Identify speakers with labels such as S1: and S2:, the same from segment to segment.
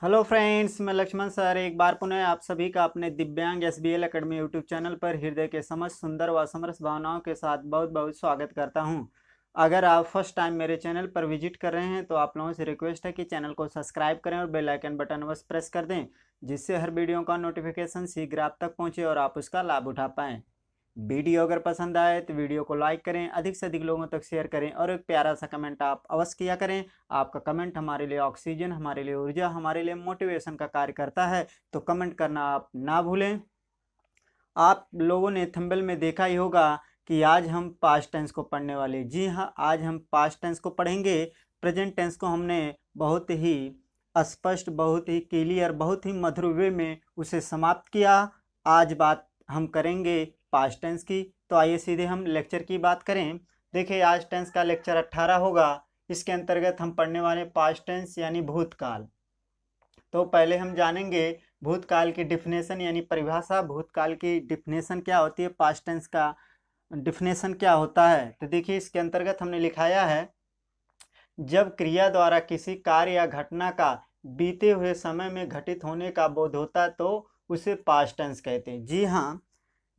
S1: Hello friends, मैं Lakshman sir एक बार पुनः आप सभी का अपने दिव्यांग एसबीएल एकेडमी यूट्यूब चैनल पर हृदय के समस्त सुंदर व समरस भावनाओं के साथ बहुत बहुत स्वागत करता हूं। अगर आप फर्स्ट टाइम मेरे चैनल पर विजिट कर रहे हैं तो आप लोगों से रिक्वेस्ट है कि चैनल को सब्सक्राइब करें और बेल आइकन बटन अवश्य प्रेस कर दें, जिससे हर वीडियो का नोटिफिकेशन शीघ्र आप तक पहुँचे और आप उसका लाभ उठा पाएँ। वीडियो अगर पसंद आए तो वीडियो को लाइक करें, अधिक से अधिक लोगों तक शेयर करें और एक प्यारा सा कमेंट आप अवश्य किया करें। आपका कमेंट हमारे लिए ऑक्सीजन, हमारे लिए ऊर्जा, हमारे लिए मोटिवेशन का कार्य करता है, तो कमेंट करना आप ना भूलें। आप लोगों ने थंबनेल में देखा ही होगा कि आज हम पास्ट टेंस को पढ़ने वाले। जी हाँ, आज हम पास्ट टेंस को पढ़ेंगे। प्रेजेंट टेंस को हमने बहुत ही स्पष्ट, बहुत ही क्लियर, बहुत ही मधुर वे में उसे समाप्त किया। आज बात हम करेंगे पास्ट टेंस की। तो आइए सीधे हम लेक्चर की बात करें। देखिए, आज टेंस का लेक्चर 18 होगा। इसके अंतर्गत हम पढ़ने वाले पास्ट टेंस यानी भूतकाल। तो पहले हम जानेंगे भूतकाल की डिफिनेशन यानी परिभाषा। भूतकाल की डिफिनेशन क्या होती है, पास्ट टेंस का डिफिनेशन क्या होता है। तो देखिए, इसके अंतर्गत हमने लिखाया है, जब क्रिया द्वारा किसी कार्य या घटना का बीते हुए समय में घटित होने का बोध होता तो उसे पास्ट टेंस कहते हैं। जी हाँ,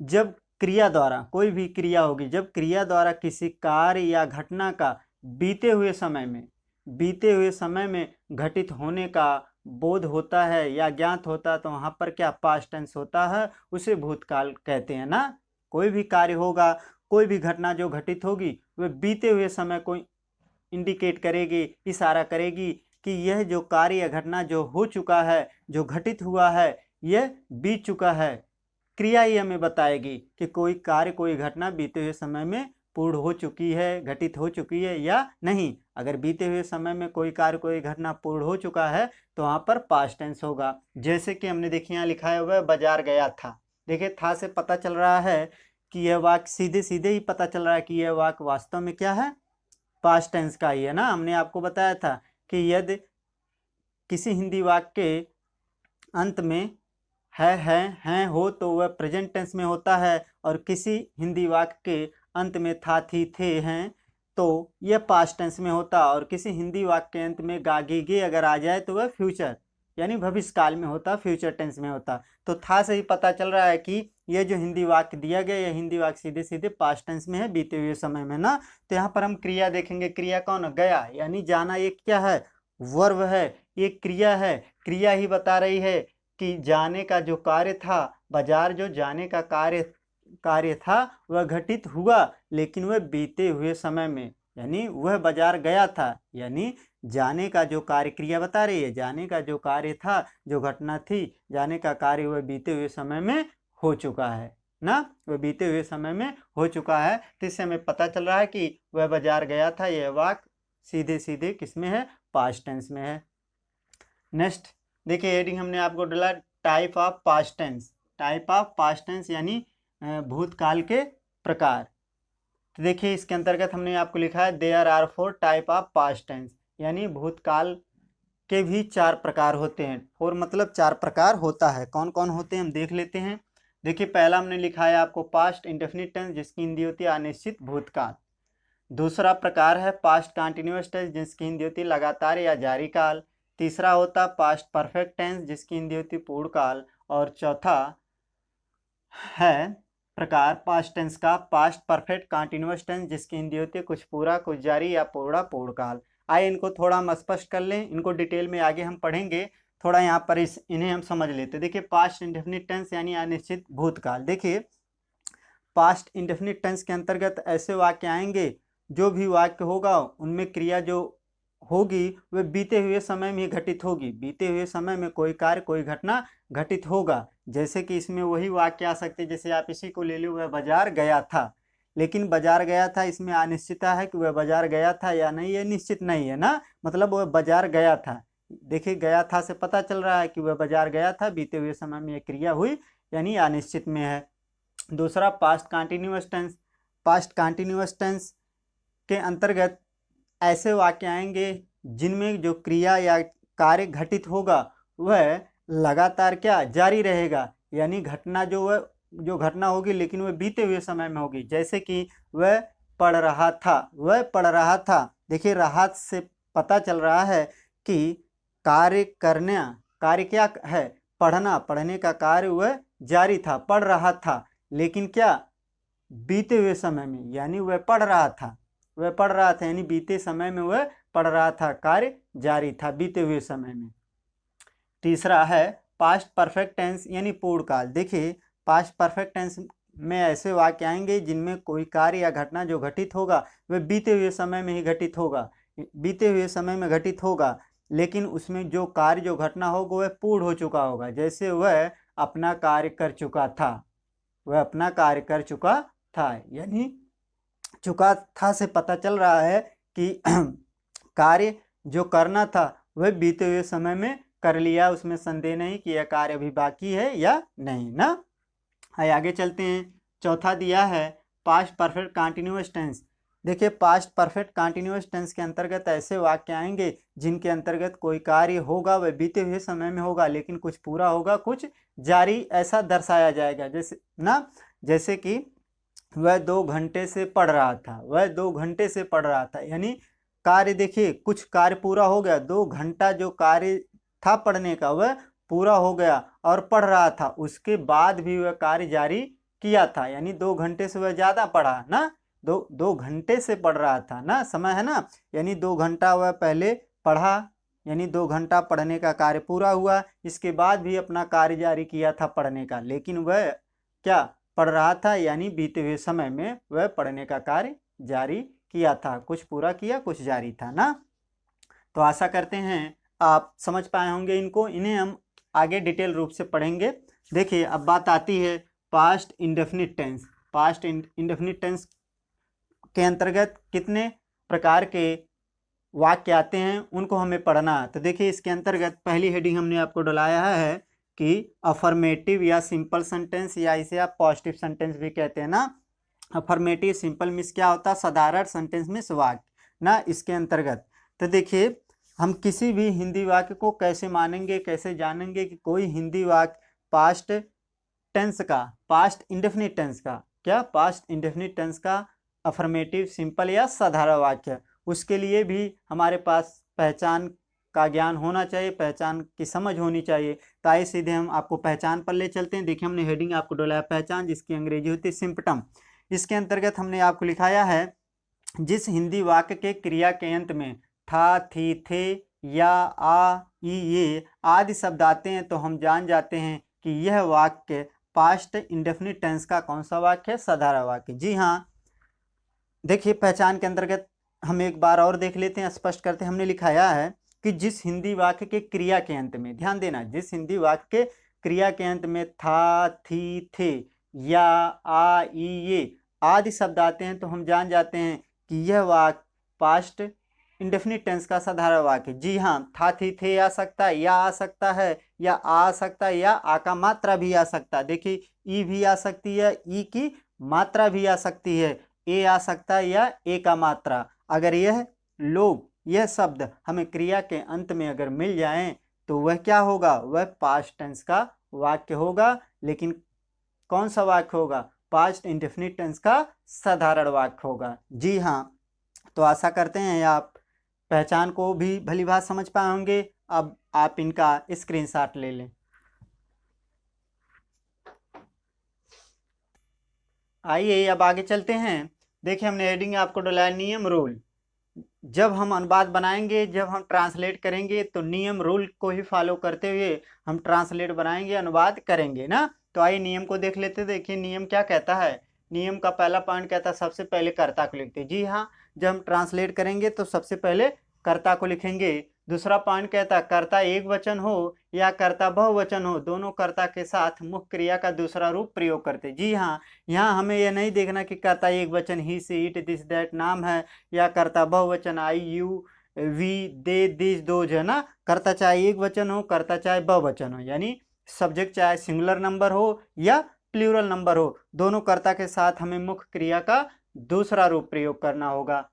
S1: जब क्रिया द्वारा, कोई भी क्रिया होगी, जब क्रिया द्वारा किसी कार्य या घटना का बीते हुए समय में घटित होने का बोध होता है या ज्ञात होता है तो वहाँ पर क्या पास्ट टेंस होता है, उसे भूतकाल कहते हैं ना। कोई भी कार्य होगा, कोई भी घटना जो घटित होगी वह बीते हुए समय को इंडिकेट करेगी, इशारा करेगी कि यह जो कार्य या घटना जो हो चुका है, जो घटित हुआ है, यह बीत चुका है। क्रिया ही हमें बताएगी कि कोई कार्य, कोई घटना बीते हुए समय में पूर्ण हो चुकी है, घटित हो चुकी है या नहीं। अगर बीते हुए समय में कोई कार्य, कोई घटना पूर्ण हो चुका है तो वहाँ पर पास्ट टेंस होगा। जैसे कि हमने देखिए यहाँ लिखा है, वह बाजार गया था। देखिए, था से पता चल रहा है कि यह वाक्य, सीधे सीधे ही पता चल रहा है कि यह वाक्य वास्तव में क्या है, पास्ट टेंस का ही है ना। हमने आपको बताया था कि यदि किसी हिंदी वाक्य के अंत में है हो तो वह प्रेजेंट टेंस में होता है, और किसी हिंदी वाक्य के अंत में था, थी, थे, हैं तो यह पास्ट टेंस में होता, और किसी हिंदी वाक्य के अंत में गा, गी, गे अगर आ जाए तो वह फ्यूचर यानी भविष्य काल में होता, फ्यूचर टेंस में होता। तो था से ही पता चल रहा है कि यह जो हिंदी वाक्य दिया गया, यह हिंदी वाक्य सीधे सीधे पास्ट टेंस में है, बीते हुए समय में ना। तो यहाँ पर हम क्रिया देखेंगे। क्रिया कौन, गया यानी जाना। ये क्या है, वर्ब है, ये क्रिया है। क्रिया ही बता रही है कि जाने का जो कार्य था, बाजार जो जाने का कार्य था वह घटित हुआ, लेकिन वह बीते हुए समय में, यानी वह बाजार गया था, यानी जाने का जो कार्य, क्रिया बता रही है, जाने का जो कार्य था, जो घटना थी, जाने का कार्य वह बीते हुए समय में हो चुका है ना। वह बीते हुए समय में हो चुका है, तो इससे हमें पता चल रहा है कि वह बाजार गया था। यह वाक्य सीधे सीधे किसमें है, पास्ट टेंस में है। नेक्स्ट देखिए, हेडिंग हमने आपको डाला type of past tense. Type of past tense यानी भूतकाल के प्रकार। तो देखिए, इसके अंतर्गत हमने आपको लिखा है, there are 4 type of past tense, यानी भूतकाल के भी 4 प्रकार होते हैं। 4 मतलब 4 प्रकार होता है। कौन कौन होते हैं हम देख लेते हैं। देखिए, पहला हमने लिखा है आपको पास्ट इंडेफिनिट टेंस, जिसकी हिंदी होती है अनिश्चित भूतकाल। दूसरा प्रकार है पास्ट कंटिन्यूअस टेंस, जिसकी हिंदी होती है लगातार या जारी काल। तीसरा होता पास्ट परफेक्ट टेंस, जिसकी हिंदी होती है पूर्ण काल। और चौथा है प्रकार पास्ट टेंस का पास्ट परफेक्ट कंटिन्यूअस टेंस, जिसकी हिंदी होती है कुछ पूरा, कुछ जारी या पूरा, पूर्ण काल। आइए इनको थोड़ा हम स्पष्ट कर लें, इनको डिटेल में आगे हम पढ़ेंगे। थोड़ा यहाँ पर इन्हें हम समझ लेते। देखिए, पास्ट इंडेफिनिट टेंस यानी अनिश्चित भूतकाल। देखिए, पास्ट इंडेफिनिट टेंस के अंतर्गत ऐसे वाक्य आएंगे, जो भी वाक्य होगा उनमें क्रिया जो होगी वह बीते हुए समय में घटित होगी। बीते हुए समय में कोई कार्य, कोई घटना घटित होगा। जैसे कि इसमें वही वाक्य आ सकते हैं, जैसे आप इसी को ले लो, वह बाजार गया था। लेकिन बाजार गया था, इसमें अनिश्चितता है कि वह बाजार गया था या नहीं, ये निश्चित नहीं है ना। मतलब वह बाजार गया था। देखिए, गया था से पता चल रहा है कि वह बाजार गया था, बीते हुए समय में यह क्रिया हुई, यानी अनिश्चित में है। दूसरा past continuous tense. Past continuous tense के अंतर्गत ऐसे वाक्य आएंगे जिनमें जो क्रिया या कार्य घटित होगा वह लगातार क्या, जारी रहेगा। यानी घटना जो घटना होगी, लेकिन वह बीते हुए समय में होगी। जैसे कि वह पढ़ रहा था, वह पढ़ रहा था। देखिए, रहा से पता चल रहा है कि कार्य क्या है, पढ़ना, पढ़ने का कार्य वह जारी था, पढ़ रहा था, लेकिन क्या, बीते हुए समय में, यानी वह पढ़ रहा था, वह पढ़ रहा था, यानी बीते समय में वह पढ़ रहा था, कार्य जारी था बीते हुए समय में। तीसरा है पास्ट परफेक्ट टेंस यानी पूर्ण काल। देखिए पास्ट परफेक्ट टेंस में ऐसे वाक्य आएंगे जिनमें कोई कार्य या घटना जो घटित होगा वह बीते हुए समय में ही घटित होगा, बीते हुए समय में घटित होगा, लेकिन उसमें जो कार्य जो घटना होगा वह पूर्ण हो चुका होगा। जैसे वह अपना कार्य कर चुका था, वह अपना कार्य कर चुका था, यानी चुका था से पता चल रहा है कि कार्य जो करना था वह बीते हुए समय में कर लिया, उसमें संदेह नहीं कि यह कार्य अभी बाकी है या नहीं ना। आगे चलते हैं। चौथा दिया है पास्ट परफेक्ट कंटिन्यूअस टेंस। देखिए पास्ट परफेक्ट कंटिन्यूअस टेंस के अंतर्गत ऐसे वाक्य आएंगे जिनके अंतर्गत कोई कार्य होगा वह बीते हुए समय में होगा, लेकिन कुछ पूरा होगा कुछ जारी, ऐसा दर्शाया जाएगा। जैसे ना, जैसे कि वह 2 घंटे से पढ़ रहा था, वह 2 घंटे से पढ़ रहा था, यानी कार्य, देखिए कुछ कार्य पूरा हो गया, 2 घंटा जो कार्य था पढ़ने का वह पूरा हो गया और पढ़ रहा था, उसके बाद भी वह कार्य जारी किया था, यानी 2 घंटे से वह ज़्यादा पढ़ा ना, 2 घंटे से पढ़ रहा था ना, समय है ना, यानी 2 घंटा वह पहले पढ़ा, यानी 2 घंटा पढ़ने का कार्य पूरा हुआ, इसके बाद भी अपना कार्य जारी किया था पढ़ने का, लेकिन वह क्या पढ़ रहा था, यानी बीते हुए समय में वह पढ़ने का कार्य जारी किया था, कुछ पूरा किया कुछ जारी था ना। तो आशा करते हैं आप समझ पाए होंगे इनको, इन्हें हम आगे डिटेल रूप से पढ़ेंगे। देखिए अब बात आती है past indefinite tense. Past indefinite tense के अंतर्गत कितने प्रकार के वाक्य आते हैं उनको हमें पढ़ना। तो देखिए इसके अंतर्गत पहली हेडिंग हमने आपको डलाया है कि अफर्मेटिव या सिंपल सेंटेंस, या इसे आप पॉजिटिव सेंटेंस भी कहते हैं ना। अफर्मेटिव सिंपल मीन्स क्या होता है, साधारण सेंटेंस मीन्स वाक्य ना, इसके अंतर्गत। तो देखिए हम किसी भी हिंदी वाक्य को कैसे मानेंगे, कैसे जानेंगे कि कोई हिंदी वाक्य पास्ट टेंस का, पास्ट इंडेफिनिट टेंस का, क्या पास्ट इंडेफिनिट टेंस का अफर्मेटिव सिंपल या साधारण वाक्य, उसके लिए भी हमारे पास पहचान का ज्ञान होना चाहिए, पहचान की समझ होनी चाहिए। तो आइए सीधे हम आपको पहचान पर ले चलते हैं। देखिए हमने हेडिंग आपको डलाया पहचान, जिसकी अंग्रेजी होती है सिम्पटम। इसके अंतर्गत हमने आपको लिखाया है जिस हिंदी वाक्य के क्रिया के अंत में था, थी, थे या आ, ई, ये आदि शब्द आते हैं तो हम जान जाते हैं कि यह वाक्य पास्ट इंडेफिनिट टेंस का कौन सा वाक्य है, साधारण वाक्य। जी हाँ, देखिए पहचान के अंतर्गत हम एक बार और देख लेते हैं, स्पष्ट करते हैं। हमने लिखाया है कि जिस हिंदी वाक्य के क्रिया के अंत में, ध्यान देना, जिस हिंदी वाक्य के क्रिया के अंत में था, थी, थे या आ, ई, ये आदि शब्द आते हैं तो हम जान जाते हैं कि यह वाक्य पास्ट इंडेफिनिट टेंस का साधारण वाक्य। जी हाँ, था, थी, थे आ सकता है, या आ सकता है, या आ सकता है, या आ का मात्रा भी आ सकता है। देखिए ई भी आ सकती है, ई की मात्रा भी आ सकती है, ए आ सकता है, या ए का मात्रा। अगर यह शब्द हमें क्रिया के अंत में अगर मिल जाएं तो वह क्या होगा, वह पास्ट टेंस का वाक्य होगा। लेकिन कौन सा वाक्य होगा, पास्ट इंडेफिनिट टेंस का साधारण वाक्य होगा। जी हाँ, तो आशा करते हैं आप पहचान को भी भली बात समझ पाए होंगे। अब आप इनका स्क्रीनशॉट ले लें। आइए अब आगे चलते हैं। देखिए हमने हेडिंग आपको डलाया नियम रूल। जब हम अनुवाद बनाएंगे, जब हम ट्रांसलेट करेंगे तो नियम रूल को ही फॉलो करते हुए हम ट्रांसलेट बनाएंगे, अनुवाद करेंगे ना। तो आइए नियम को देख लेते हैं। देखिए नियम क्या कहता है। नियम का पहला पॉइंट कहता है सबसे पहले कर्ता को लिखते हैं। जी हाँ, जब हम ट्रांसलेट करेंगे तो सबसे पहले कर्ता को लिखेंगे। दूसरा पॉइंट कहता है कर्ता एक वचन हो या कर्ता बहुवचन हो, दोनों कर्ता के साथ मुख्य क्रिया का दूसरा रूप प्रयोग करते। जी हाँ, यहाँ हमें यह नहीं देखना कि कर्ता एक वचन ही, से, इट, दिस, दैट नाम है, या कर्ता बहुवचन I, you, we, they, this, those है ना। कर्ता चाहे एक वचन हो, कर्ता चाहे बहुवचन हो, यानी सब्जेक्ट चाहे सिंगुलर नंबर हो या प्लूरल नंबर हो, दोनों कर्ता के साथ हमें मुख्य क्रिया का दूसरा रूप प्रयोग करना होगा।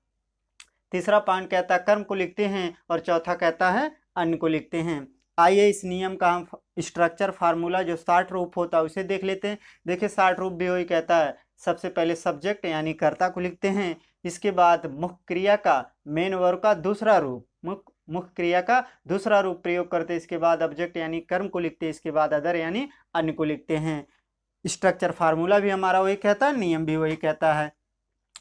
S1: तीसरा पॉइंट कहता है कर्म को लिखते हैं और चौथा कहता है अन्य को लिखते हैं। आइए इस नियम का हम स्ट्रक्चर फार्मूला जो 60 रूप होता है उसे देख लेते हैं। देखिए 60 रूप भी वही कहता है, सबसे पहले सब्जेक्ट यानी कर्ता को लिखते हैं, इसके बाद मुख्य क्रिया का, मेन वर्ब का दूसरा रूप, मुख्य क्रिया का दूसरा रूप प्रयोग करते हैं, इसके बाद ऑब्जेक्ट यानी कर्म को लिखते हैं, इसके बाद अदर यानी अन्य को लिखते हैं। स्ट्रक्चर फार्मूला भी हमारा वही कहता है, नियम भी वही कहता है।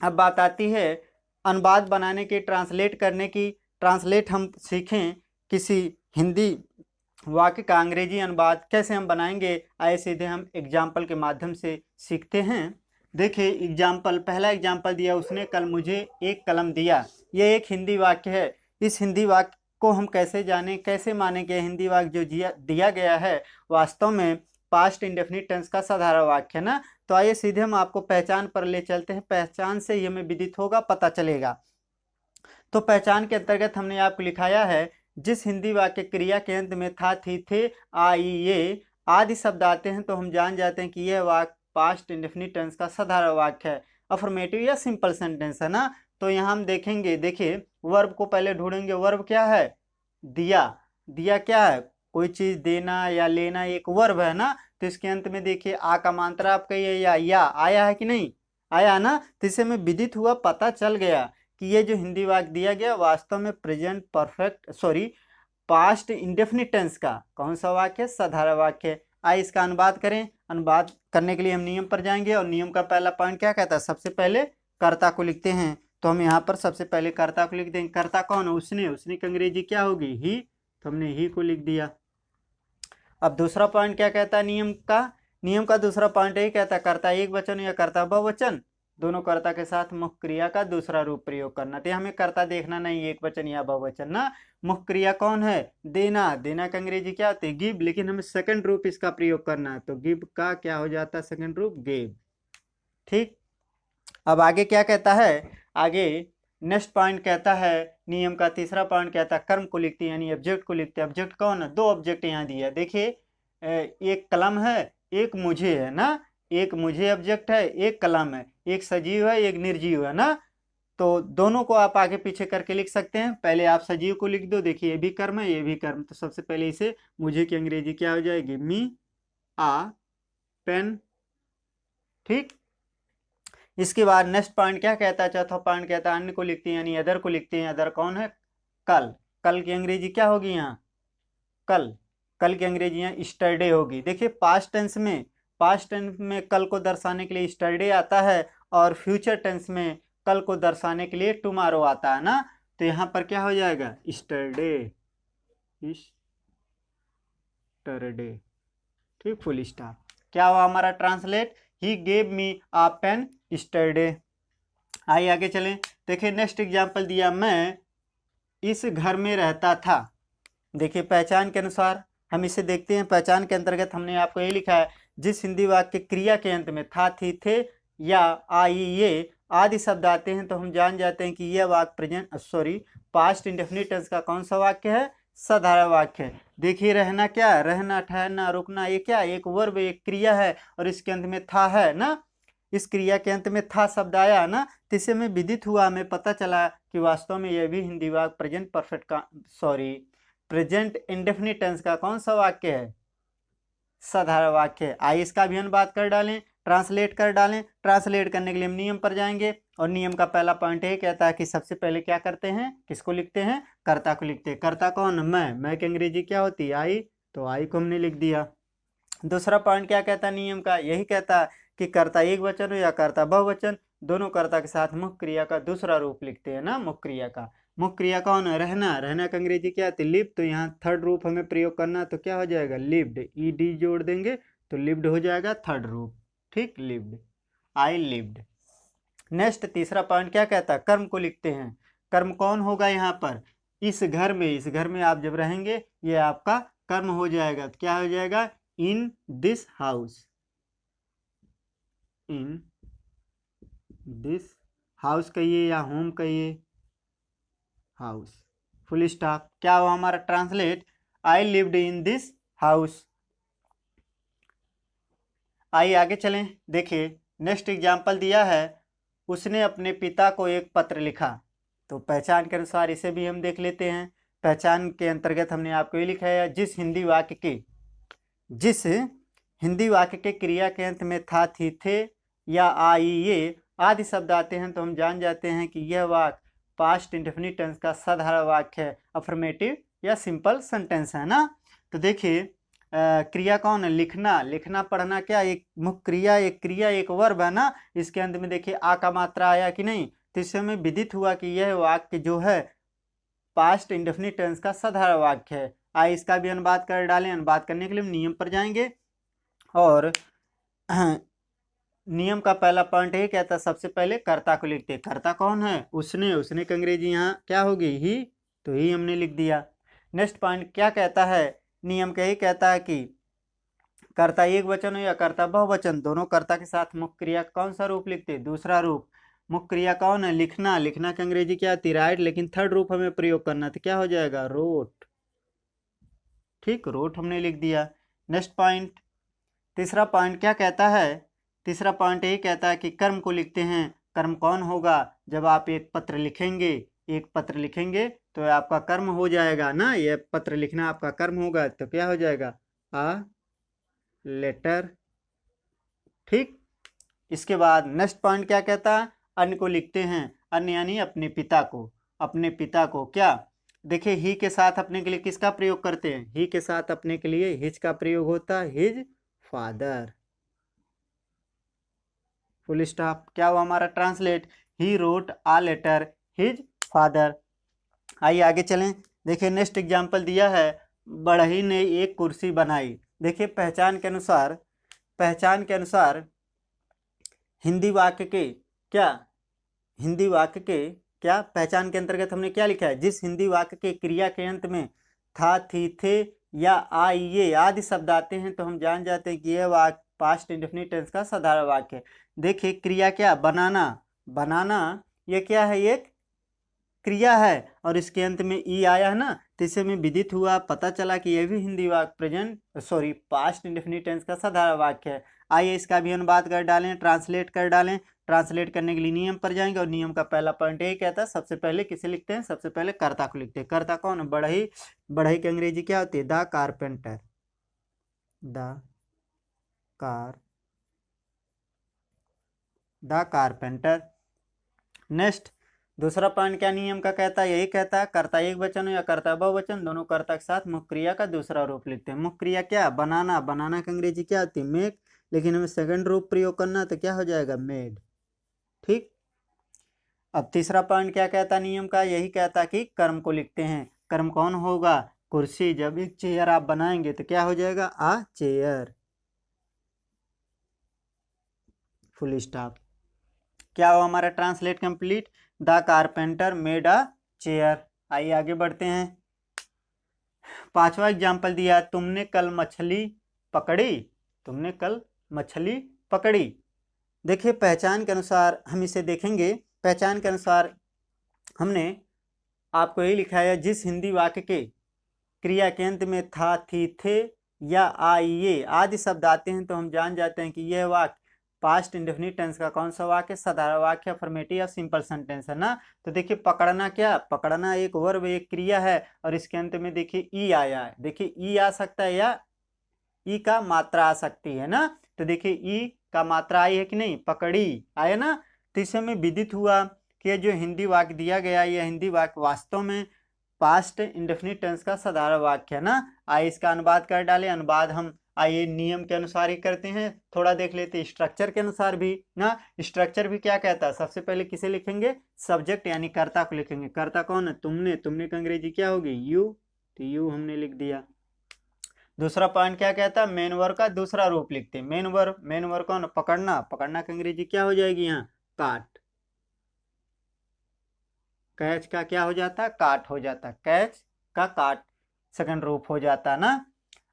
S1: अब बात आती है अनुवाद बनाने की, ट्रांसलेट करने की। ट्रांसलेट हम सीखें किसी हिंदी वाक्य का अंग्रेजी अनुवाद कैसे हम बनाएंगे, आइए सीधे हम एग्जाम्पल के माध्यम से सीखते हैं। देखिए एग्जाम्पल, पहला एग्जाम्पल दिया उसने, कल मुझे एक कलम दिया। ये एक हिंदी वाक्य है। इस हिंदी वाक्य को हम कैसे जाने, कैसे माने कि हिंदी वाक्य जो दिया गया है वास्तव में पास्ट इंडेफिनिट टेंस का साधारण वाक्य है ना। तो आइए सीधे हम आपको पहचान पर ले चलते हैं, पहचान से ही हमें विदित होगा, पता चलेगा। तो पहचान के अंतर्गत हमने आपको लिखाया है, जिस हिंदी वाक्य क्रिया के अंत में था, थी, थे, आई, ये आदि शब्द आते हैं तो हम जान जाते हैं कि यह वाक्य पास्ट इंडेफिनिट टेंस का साधारण वाक्य है, अफर्मेटिव या सिंपल सेंटेंस है ना। तो यहाँ हम देखेंगे, देखिए वर्ब को पहले ढूंढेंगे। वर्ब क्या है? दिया। दिया क्या है? कोई चीज देना या लेना, एक वर्ब है ना। तो इसके अंत में देखिए आ का मात्रा आप कहिए या आया है कि नहीं आया ना। तो इससे हमें विदित हुआ, पता चल गया कि ये जो हिंदी वाक्य दिया गया वास्तव में present perfect past indefinite tense का कौन सा वाक्य है? साधारण वाक्य है। आइए इसका अनुवाद करें। अनुवाद करने के लिए हम नियम पर जाएंगे और नियम का पहला पॉइंट क्या कहता है? सबसे पहले कर्ता को लिखते हैं। तो हम यहाँ पर सबसे पहले कर्ता को लिख देंगे। कर्ता कौन है? उसने। उसने की अंग्रेजी क्या होगी? ही। तो हमने ही को लिख दिया। अब दूसरा पॉइंट क्या कहता है नियम का? नियम का दूसरा पॉइंट यही कहता है कर्ता एक वचन या कर्ता बहुवचन, दोनों कर्ता के साथ मुख्य क्रिया का दूसरा रूप प्रयोग करना। तो हमें कर्ता देखना नहीं एक वचन या बहुवचन ना। मुख्य क्रिया कौन है? देना। देना का अंग्रेजी क्या होती है? गिव। लेकिन हमें सेकंड रूप इसका प्रयोग करना है, तो गिव का क्या हो जाता है? सेकंड रूप गिव। ठीक। अब आगे क्या कहता है? आगे नेक्स्ट पॉइंट कहता है, नियम का तीसरा पॉइंट कहता है कर्म को लिखते हैं यानी ऑब्जेक्ट को लिखते हैं। ऑब्जेक्ट कौन है? दो ऑब्जेक्ट यहाँ दिया है। देखिए एक कलम है, एक मुझे है ना। एक मुझे ऑब्जेक्ट है, एक कलम है। एक सजीव है, एक निर्जीव है ना। तो दोनों को आप आगे पीछे करके लिख सकते हैं। पहले आप सजीव को लिख दो। देखिए ये भी कर्म है, ये भी कर्म। तो सबसे पहले इसे मुझे की अंग्रेजी क्या हो जाएगी? मी आ पेन। ठीक। इसके बाद नेक्स्ट पॉइंट क्या कहता है? चौथा पॉइंट कहता है अन्य को लिखते हैं यानी अदर को लिखते हैं। अदर कौन है? कल। कल की अंग्रेजी क्या होगी यहाँ? कल। कल की अंग्रेजी यहाँ स्टरडे होगी। देखिए पास्ट टेंस में कल को दर्शाने के लिए स्टरडे आता है और फ्यूचर टेंस में कल को दर्शाने के लिए टुमारो आता है ना। तो यहाँ पर क्या हो जाएगा? स्टरडे। स्टरडे। ठीक, फुल स्टॉप। क्या हुआ हमारा translate? He gave me a pen yesterday. आइए आगे चलें। देखिए नेक्स्ट एग्जाम्पल दिया, मैं इस घर में रहता था। देखिए पहचान के अनुसार हम इसे देखते हैं। पहचान के अंतर्गत हमने आपको ये लिखा है, जिस हिंदी वाक्य क्रिया के अंत में था, थी, थे या आई, ये आदि शब्द आते हैं तो हम जान जाते हैं कि यह वाक्य पास्ट इंडेफिनिट टेंस का कौन सा वाक्य है? साधारण वाक्य है। देखिए रहना क्या है? रहना, ठहरना, रुकना, ये क्या? एक वर्ब, एक क्रिया है और इसके अंत में था है ना। इस क्रिया के अंत में था शब्द आया ना। तो इससे हमें विदित हुआ, हमें पता चला कि वास्तव में यह भी हिंदी वाक्य प्रेजेंट इंडेफिनिट टेंस का कौन सा वाक्य है? साधारण वाक्य है। आइए इसका भी अनुवाद कर डालें, ट्रांसलेट कर डालें। ट्रांसलेट करने के लिए हम नियम पर जाएंगे और नियम का पहला पॉइंट ये कहता है कि सबसे पहले क्या करते हैं? किसको लिखते हैं? कर्ता को लिखते हैं। कर्ता कौन? मैं की अंग्रेजी क्या होती है? आई। तो आई को हमने लिख दिया। दूसरा पॉइंट क्या कहता है नियम का? यही कहता है कि कर्ता एक वचन हो या कर्ता बहुवचन, दोनों कर्ता के साथ मुख्य क्रिया का दूसरा रूप लिखते हैं ना। मुख्य क्रिया का मुख्य क्रिया कौन है? रहना। रहना का अंग्रेजी क्या आती है? लिव। तो यहाँ थर्ड रूप हमें प्रयोग करना, तो क्या हो जाएगा? लिव्ड। ईडी जोड़ देंगे तो लिव्ड हो जाएगा थर्ड रूप। ठीक, लिव्ड। I lived. नेक्स्ट तीसरा पॉइंट क्या कहता है? कर्म को लिखते हैं। कर्म कौन होगा यहाँ पर? इस घर में आप जब रहेंगे ये आपका कर्म हो जाएगा। तो क्या हो जाएगा? In this house. In this house कहिए या होम कहिए, हाउस। Full stop. क्या हुआ हमारा translate? I lived in this house. आइए आगे चलें। देखिए नेक्स्ट एग्जाम्पल दिया है, उसने अपने पिता को एक पत्र लिखा। तो पहचान के अनुसार इसे भी हम देख लेते हैं। पहचान के अंतर्गत हमने आपको ये लिखा है, जिस हिंदी वाक्य के क्रिया के अंत में था, थी, थे या आई, ये आदि शब्द आते हैं तो हम जान जाते हैं कि यह वाक्य पास्ट इंडेफिनिट टेंस का साधारण वाक्य है, अफर्मेटिव या सिंपल सेंटेंस है ना। तो देखिए क्रिया कौन है, लिखना, लिखना पढ़ना क्या एक मुख्य क्रिया एक वर्ब है ना। इसके अंत में देखिए आ का मात्रा आया कि नहीं, तो इससे हमें विदित हुआ कि यह वाक्य जो है पास्ट इंडेफिनिट टेंस का साधारण वाक्य है। आइए इसका भी अनुवाद कर डालें। अनुवाद करने के लिए हम नियम पर जाएंगे और नियम का पहला पॉइंट यही कहता है, सबसे पहले कर्ता को लिखते हैं। कर्ता कौन है, उसने की अंग्रेजी यहाँ क्या होगी, ही, तो ही हमने लिख दिया। नेक्स्ट पॉइंट क्या कहता है, नियम का यही कहता है कि कर्ता एक वचन हो या कर्ता बहुवचन, दोनों कर्ता के साथ मुख्य क्रिया कौन सा रूप लिखते हैं, दूसरा रूप। मुख्य क्रिया कौन है, लिखना, लिखना की अंग्रेजी क्या आती है, राइट, लेकिन थर्ड रूप हमें प्रयोग करना, तो क्या हो जाएगा, रोट। ठीक, रोट हमने लिख दिया। नेक्स्ट पॉइंट, तीसरा पॉइंट क्या कहता है, तीसरा पॉइंट यही कहता है कि कर्म को लिखते हैं। कर्म कौन होगा, जब आप एक पत्र लिखेंगे तो आपका कर्म हो जाएगा ना, ये पत्र लिखना आपका कर्म होगा, तो क्या हो जाएगा, आ लेटर। ठीक, इसके बाद नेक्स्ट पॉइंट क्या कहता है, अन्य को लिखते हैं। अन्य यानी अपने पिता को क्या, देखिए ही के साथ अपने के लिए किसका प्रयोग करते हैं, ही के साथ अपने के लिए हिज का प्रयोग होता है, हिज फादर, फुल स्टॉप। क्या हुआ हमारा translate, he wrote a letter his father. आइए आगे चलें। देखिए नेक्स्ट एग्जाम्पल दिया है, बढ़ई ने एक कुर्सी बनाई। देखिए पहचान के अनुसार हिंदी वाक्य के क्या पहचान के अंतर्गत हमने क्या लिखा है, जिस हिंदी वाक्य के क्रिया के अंत में था, थी, थे या आ, ये आदि शब्द आते हैं, तो हम जान जाते हैं कि यह वाक्य पास्ट इंडेफिनिट टेंस का साधारण वाक्य है। देखिए क्रिया क्या, बनाना ये क्या है, एक क्रिया है और इसके अंत में ई आया है ना, तो इससे में विदित हुआ, पता चला कि यह भी हिंदी वाक्य पास्ट इंडेफिनिट टेंस का साधारण वाक्य है। आइए इसका भी अनुवाद कर डालें, ट्रांसलेट कर डालें। ट्रांसलेट करने के लिए नियम पर जाएंगे और नियम का पहला पॉइंट यही कहता है, सबसे पहले किसे लिखते हैं, सबसे पहले कर्ता को लिखते हैं। कर्ता कौन है, बढ़ई की अंग्रेजी क्या होती है, द कारपेंटर। नेक्स्ट दूसरा पॉइंट क्या नियम का कहता है, यही कहता है कर्ता एक वचन हो या कर्ता बहुवचन, दोनों कर्ता के साथ मुख्य क्रिया का दूसरा रूप लिखते हैं। मुख्य क्रिया क्या, बनाना की अंग्रेजी क्या होती है, मेक, लेकिन हमें सेकंड रूप प्रयोग करना, तो क्या हो जाएगा, मेड। ठीक, अब तीसरा पॉइंट क्या कहता है नियम का, यही कहता कि कर्म को लिखते हैं। कर्म कौन होगा, कुर्सी, जब एक चेयर आप बनाएंगे तो क्या हो जाएगा, आ चेयर, फुल स्टॉप। क्या हुआ हमारा translate complete, the carpenter made a chair. आइए आगे बढ़ते हैं। पांचवा एग्जाम्पल दिया, तुमने कल मछली पकड़ी। देखिए पहचान के अनुसार हम इसे देखेंगे, पहचान के अनुसार हमने आपको यही लिखा है, जिस हिंदी वाक्य के क्रिया के अंत में था, थी, थे या आ, ये आदि शब्द आते हैं, तो हम जान जाते हैं कि यह वाक्य पास्ट इंडेफिनिट टेंस का कौन सा वाक्य, साधारण वाक्य, अफर्मेटिव या सिंपल सेंटेंस है ना। तो देखिए पकड़ना एक वर्ब, एक क्रिया है और इसके अंत में देखिए ई आया है। देखिए ई आ सकता है या ई का मात्रा आ सकती है ना, तो देखिए ई का मात्रा आई है कि नहीं, पकड़ी आया ना। तो इससे हमें विदित हुआ कि जो हिंदी वाक्य दिया गया, यह हिंदी वाक्य वास्तव में पास्ट इंडेफिनिट टेंस का साधारण वाक्य है ना। आइए इसका अनुवाद कर डालें। अनुवाद हम आइए नियम के अनुसार ही करते हैं, थोड़ा देख लेते हैं स्ट्रक्चर के अनुसार भी ना। स्ट्रक्चर भी क्या कहता है, सबसे पहले किसे लिखेंगे, सब्जेक्ट यानी कर्ता को लिखेंगे। कर्ता कौन है, तुमने की अंग्रेजी क्या होगी, यू, तो यू हमने लिख दिया। दूसरा पॉइंट क्या कहता है, मेन वर्ब का दूसरा रूप लिखते हैं। मेन वर्ब कौन, पकड़ना की अंग्रेजी क्या हो जाएगी, यहाँ काट, कैच का क्या हो जाता है, काट हो जाता है, कैच का काट सेकंड रूप हो जाता है ना।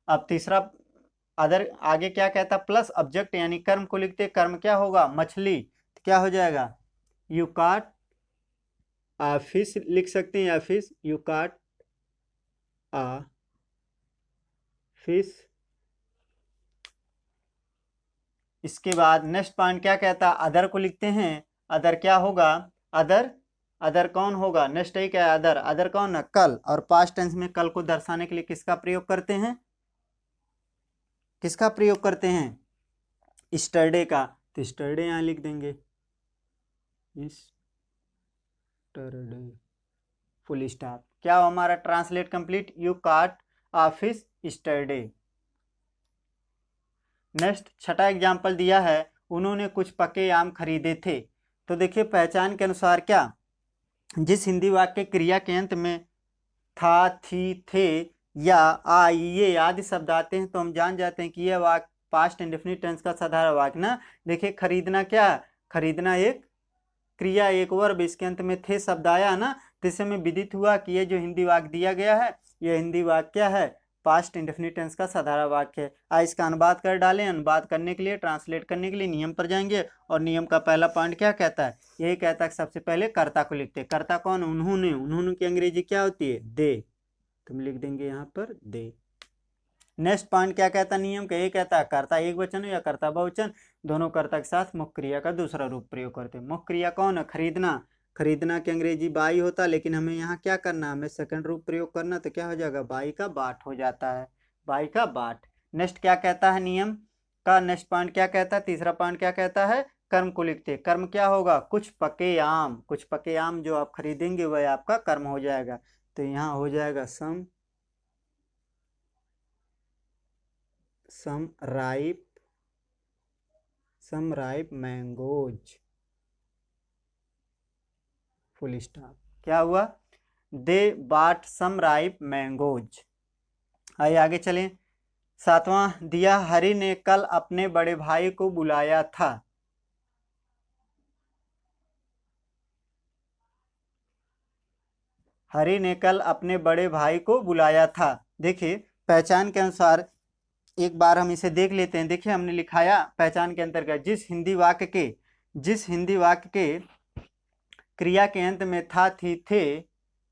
S1: अब तीसरा अदर आगे क्या कहता, प्लस ऑब्जेक्ट यानी कर्म को लिखते, कर्म क्या होगा, मछली, तो क्या हो जाएगा, यू काट आ फिश लिख सकते हैं, या फिश, यू काट आ फिश। इसके बाद नेक्स्ट पॉइंट क्या कहता, अदर को लिखते हैं। अदर क्या होगा, अदर कौन होगा, नेक्स्ट ही क्या है, अदर कौन है, कल, और पास्ट टेंस में कल को दर्शाने के लिए किसका प्रयोग करते हैं, स्टरडे का, तो स्टरडे यहाँ लिख देंगे, स्टरडे। Full stop. क्या हुआ हमारा ट्रांसलेट कंप्लीट। यू काट अ फिश यस्टरडे। नेक्स्ट छठा एग्जाम्पल दिया है, उन्होंने कुछ पके आम खरीदे थे। तो देखिए पहचान के अनुसार क्या, जिस हिंदी वाक्य क्रिया के अंत में था, थी, थे या आइए आदि शब्द आते हैं तो हम जान जाते हैं कि यह वाक्य पास्ट इंडेफिनिट टेंस का साधारण वाक्य ना। देखिए खरीदना क्या, खरीदना एक क्रिया एक वर्ब, इसके अंत में थे शब्द आया ना, तो इससे हमें विदित हुआ कि ये जो हिंदी वाक्य दिया गया है यह हिंदी वाक्य क्या है, पास्ट इंडेफिनिट टेंस का साधारण वाक्य है। आज इसका अनुवाद कर डालें। अनुवाद करने के लिए, ट्रांसलेट करने के लिए नियम पर जाएंगे, और नियम का पहला पॉइंट क्या कहता है, यही कहता है कि सबसे पहले कर्ता को लिखते हैं। कर्ता कौन, उन्होंने। उन्होंने की अंग्रेजी क्या होती है, दे, तुम लिख देंगे यहाँ पर दे। नेक्स्ट पॉइंट क्या कहता है नियम का, ये कहता है कर्ता एक वचन हो या कर्ता बहुवचन, दोनों कर्ता के साथ मुख्य क्रिया का दूसरा रूप प्रयोग करते हैं। मुख्य क्रिया कौन है, खरीदना। खरीदना की अंग्रेजी बाई होता, लेकिन हमें यहाँ क्या करना, हमें सेकंड रूप प्रयोग करना, तो क्या हो जाएगा, बाई का बाट हो जाता है, बाई का बाट। नेक्स्ट क्या कहता है नियम का, नेक्स्ट पॉइंट क्या कहता है, तीसरा पॉइंट क्या कहता है, कर्म को लिखते। कर्म क्या होगा, कुछ पके आम। कुछ पके आम जो आप खरीदेंगे वह आपका कर्म हो जाएगा। तो यहाँ हो जाएगा some ripe mangoes, full stop. क्या हुआ, दे बाट सम राइप मैंगोज। आइए आगे चलें। सातवां दिया, हरि ने कल अपने बड़े भाई को बुलाया था। हरि ने कल अपने बड़े भाई को बुलाया था। देखिए पहचान के अनुसार एक बार हम इसे देख लेते हैं। देखिए हमने लिखाया पहचान के अंतर्गत, जिस हिंदी वाक्य के क्रिया के अंत में था, थी, थे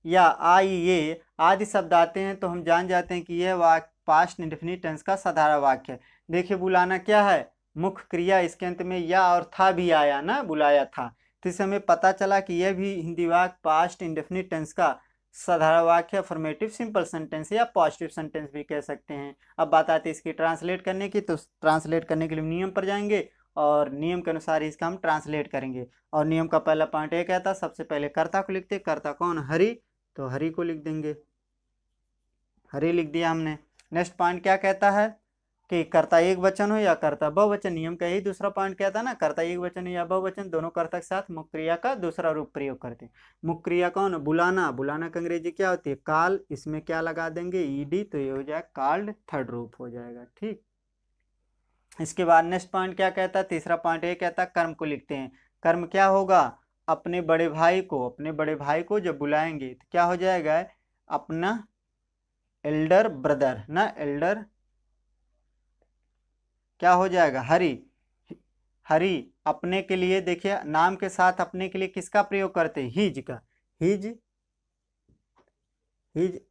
S1: या आई, ये आदि शब्द आते हैं तो हम जान जाते हैं कि यह वाक्य पास्ट इंडेफिनिट टेंस का साधारण वाक्य है। देखिए बुलाना क्या है, मुख्य क्रिया, इसके अंत में या और था भी आया ना, बुलाया था, तो इससे हमें पता चला कि यह भी हिंदी वाक्य पास्ट इंडेफिनिट टेंस का साधारण वाक्य, अफर्मेटिव सिंपल सेंटेंस या पॉजिटिव सेंटेंस भी कह सकते हैं। अब बात आती है इसकी ट्रांसलेट करने की, तो ट्रांसलेट करने के लिए नियम पर जाएंगे और नियम के अनुसार इसका हम ट्रांसलेट करेंगे। और नियम का पहला पॉइंट ये कहता है, सबसे पहले कर्ता को लिखते। कर्ता कौन, हरि, तो हरि को लिख देंगे, हरि लिख दिया हमने। नेक्स्ट पॉइंट क्या कहता है कि कर्ता एक वचन हो या कर्ता बहुवचन। नियम का यही दूसरा पॉइंट कहता है ना, कर्ता एक वचन हो या बहुवचन, दोनों कर्ता के साथ मुख्य क्रिया का दूसरा रूप प्रयोग करते हैं। मुख्य क्रिया कौन, बुलाना। बुलाना की अंग्रेजी क्या होती है, कॉल, इसमें क्या लगा देंगे, ईडी, तो ये हो जाएगा कॉल्ड, थर्ड रूप हो जाएगा। ठीक, इसके बाद नेक्स्ट पॉइंट क्या कहता है, तीसरा पॉइंट ये कहता है कर्म को लिखते हैं। कर्म क्या होगा, अपने बड़े भाई को जब बुलाएंगे तो क्या हो जाएगा, अपना एल्डर ब्रदर ना, एल्डर क्या हो जाएगा, हरि। हरि अपने के लिए, देखिए नाम के साथ अपने के लिए किसका प्रयोग करते हैं, हिज का, his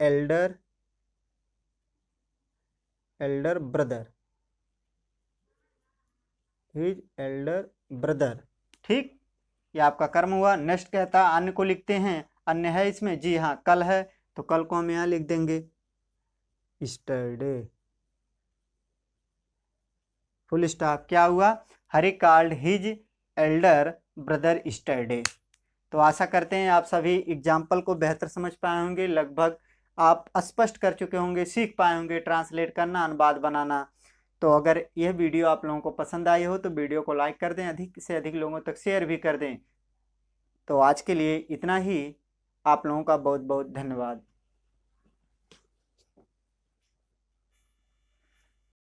S1: Elder brother, his Elder brother. ठीक, ये आपका कर्म हुआ। नेक्स्ट कहता है अन्य को लिखते हैं। अन्य है इसमें, जी हाँ कल है, तो कल को हम यहाँ लिख देंगे यस्टरडे, फुल स्टॉप। क्या हुआ, Hari called his Elder brother yesterday. तो आशा करते हैं आप सभी एग्जाम्पल को बेहतर समझ पाए होंगे, लगभग आप स्पष्ट कर चुके होंगे, सीख पाए होंगे ट्रांसलेट करना, अनुवाद बनाना। तो अगर यह वीडियो आप लोगों को पसंद आई हो तो वीडियो को लाइक कर दें, अधिक से अधिक लोगों तक शेयर भी कर दें। तो आज के लिए इतना ही, आप लोगों का बहुत बहुत धन्यवाद।